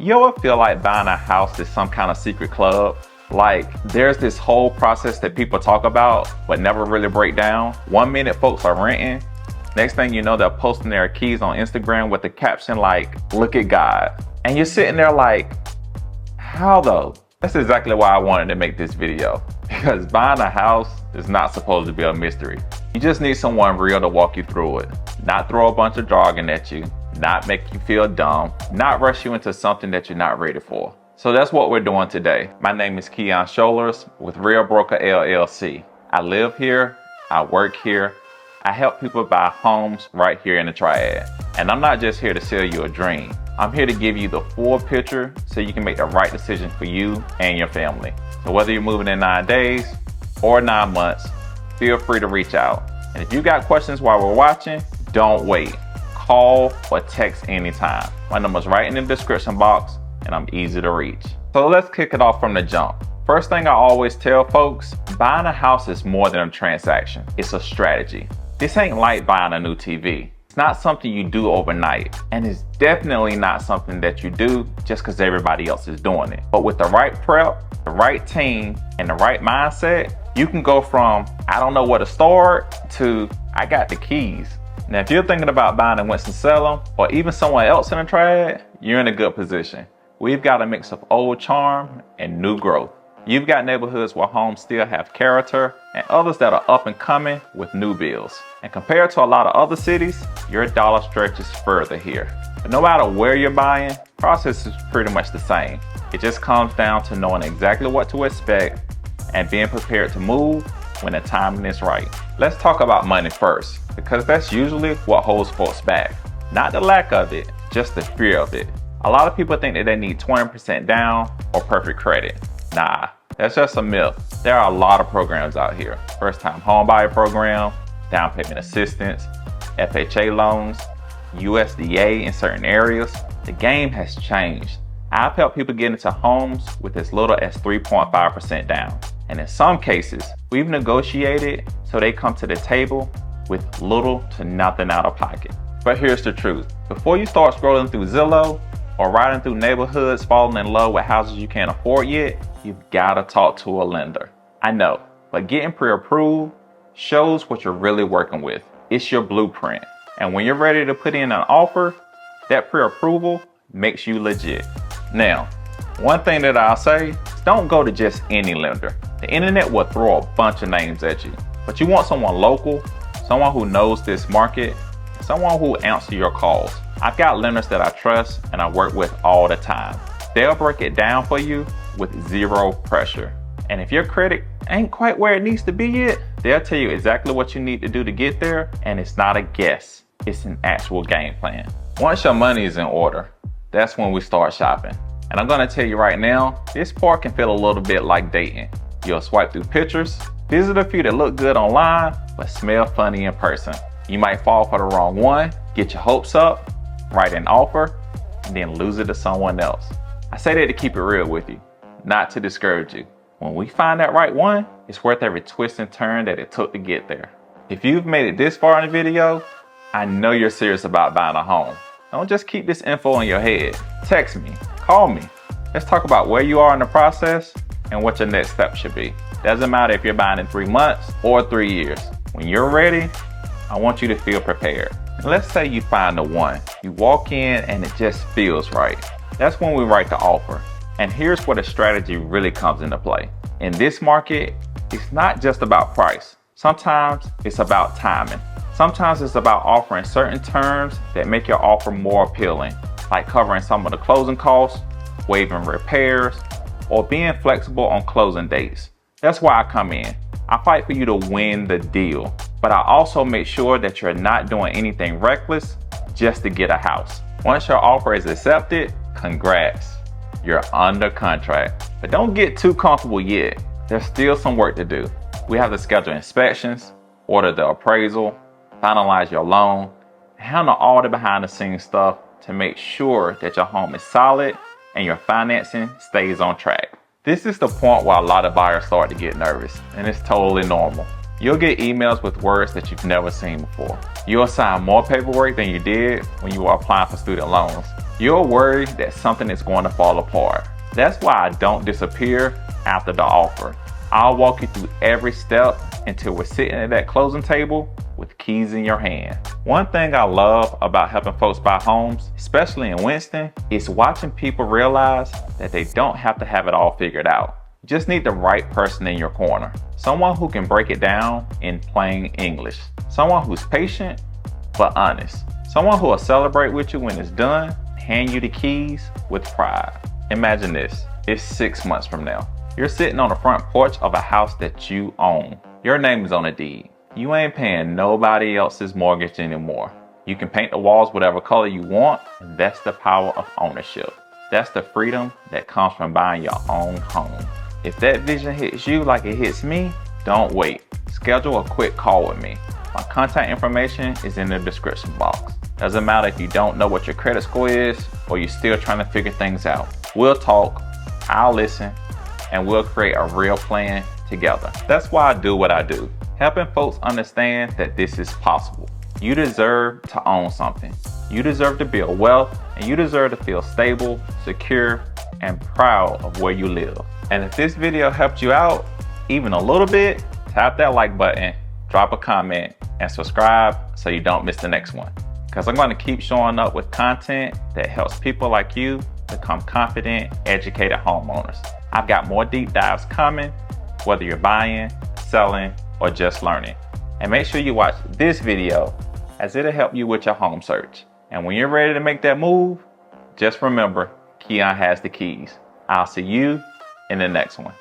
You ever feel like buying a house is some kind of secret club? Like, there's this whole process that people talk about, but never really break down. 1 minute folks are renting. Next thing you know, they're posting their keys on Instagram with the caption like, "Look at God." And you're sitting there like, how though? That's exactly why I wanted to make this video. Because buying a house is not supposed to be a mystery. You just need someone real to walk you through it. Not throw a bunch of jargon at you. Not make you feel dumb. Not rush you into something that you're not ready for. So that's what we're doing today. My name is Keon Shoulars with Real Broker LLC. I live here. I work here. I help people buy homes right here in the Triad. And I'm not just here to sell you a dream. I'm here to give you the full picture so you can make the right decision for you and your family. So whether you're moving in 9 days or 9 months, feel free to reach out. And if you got questions while we're watching, don't wait. Call or text anytime. My number's right in the description box and I'm easy to reach. So let's kick it off from the jump. First thing I always tell folks, buying a house is more than a transaction. It's a strategy. This ain't like buying a new TV. It's not something you do overnight, and it's definitely not something that you do just because everybody else is doing it. But with the right prep, the right team, and the right mindset, you can go from I don't know where to start to I got the keys. Now, if you're thinking about buying in Winston-Salem or even somewhere else in the Triad, you're in a good position. We've got a mix of old charm and new growth. You've got neighborhoods where homes still have character and others that are up and coming with new builds. And compared to a lot of other cities, your dollar stretches further here. But no matter where you're buying, the process is pretty much the same. It just comes down to knowing exactly what to expect and being prepared to move when the timing is right. Let's talk about money first, because that's usually what holds folks back. Not the lack of it, just the fear of it. A lot of people think that they need 20% down or perfect credit. Nah, that's just a myth. There are a lot of programs out here. First time homebuyer program, down payment assistance, FHA loans, USDA in certain areas. The game has changed. I've helped people get into homes with as little as 3.5% down. And in some cases, we've negotiated so they come to the table with little to nothing out of pocket. But here's the truth. Before you start scrolling through Zillow or riding through neighborhoods falling in love with houses you can't afford yet, you've got to talk to a lender. I know, but getting pre-approved shows what you're really working with. It's your blueprint. And when you're ready to put in an offer, that pre-approval makes you legit. Now, one thing that I'll say is don't go to just any lender. The internet will throw a bunch of names at you, but you want someone local, someone who knows this market, someone who answers your calls. I've got lenders that I trust and I work with all the time. They'll break it down for you with zero pressure. And if your credit ain't quite where it needs to be yet, they'll tell you exactly what you need to do to get there, and it's not a guess, it's an actual game plan. Once your money is in order, that's when we start shopping. And I'm gonna tell you right now, this part can feel a little bit like dating. You'll swipe through pictures, visit a few that look good online, but smell funny in person. You might fall for the wrong one, get your hopes up, write an offer, and then lose it to someone else. I say that to keep it real with you, not to discourage you. When we find that right one, it's worth every twist and turn that it took to get there. If you've made it this far in the video, I know you're serious about buying a home. Don't just keep this info in your head. Text me, call me. Let's talk about where you are in the process and what your next step should be. Doesn't matter if you're buying in 3 months or 3 years. When you're ready, I want you to feel prepared. And let's say you find the one. You walk in and it just feels right. That's when we write the offer. And here's where the strategy really comes into play. In this market, it's not just about price. Sometimes it's about timing. Sometimes it's about offering certain terms that make your offer more appealing, like covering some of the closing costs, waiving repairs, or being flexible on closing dates. That's why I come in. I fight for you to win the deal, but I also make sure that you're not doing anything reckless just to get a house. Once your offer is accepted, congrats. You're under contract. But don't get too comfortable yet. There's still some work to do. We have to schedule inspections, order the appraisal, finalize your loan, handle all the behind the scenes stuff to make sure that your home is solid and your financing stays on track. This is the point where a lot of buyers start to get nervous, and it's totally normal. You'll get emails with words that you've never seen before. You'll sign more paperwork than you did when you were applying for student loans. You're worried that something is going to fall apart. That's why I don't disappear after the offer. I'll walk you through every step until we're sitting at that closing table with keys in your hand. One thing I love about helping folks buy homes, especially in Winston, is watching people realize that they don't have to have it all figured out. You just need the right person in your corner. Someone who can break it down in plain English. Someone who's patient but honest. Someone who will celebrate with you when it's done, hand you the keys with pride. Imagine this, it's 6 months from now. You're sitting on the front porch of a house that you own. Your name is on the deed. You ain't paying nobody else's mortgage anymore. You can paint the walls whatever color you want, and that's the power of ownership. That's the freedom that comes from buying your own home. If that vision hits you like it hits me, don't wait. Schedule a quick call with me. My contact information is in the description box. Doesn't matter if you don't know what your credit score is or you're still trying to figure things out. We'll talk, I'll listen, and we'll create a real plan together. That's why I do what I do, helping folks understand that this is possible. You deserve to own something. You deserve to build wealth, and you deserve to feel stable, secure, and proud of where you live. And if this video helped you out even a little bit, tap that like button, drop a comment, and subscribe so you don't miss the next one. Because I'm going to keep showing up with content that helps people like you become confident, educated homeowners. I've got more deep dives coming, whether you're buying, selling, or just learning. And make sure you watch this video, as it'll help you with your home search. And when you're ready to make that move, just remember, Keon has the keys. I'll see you in the next one.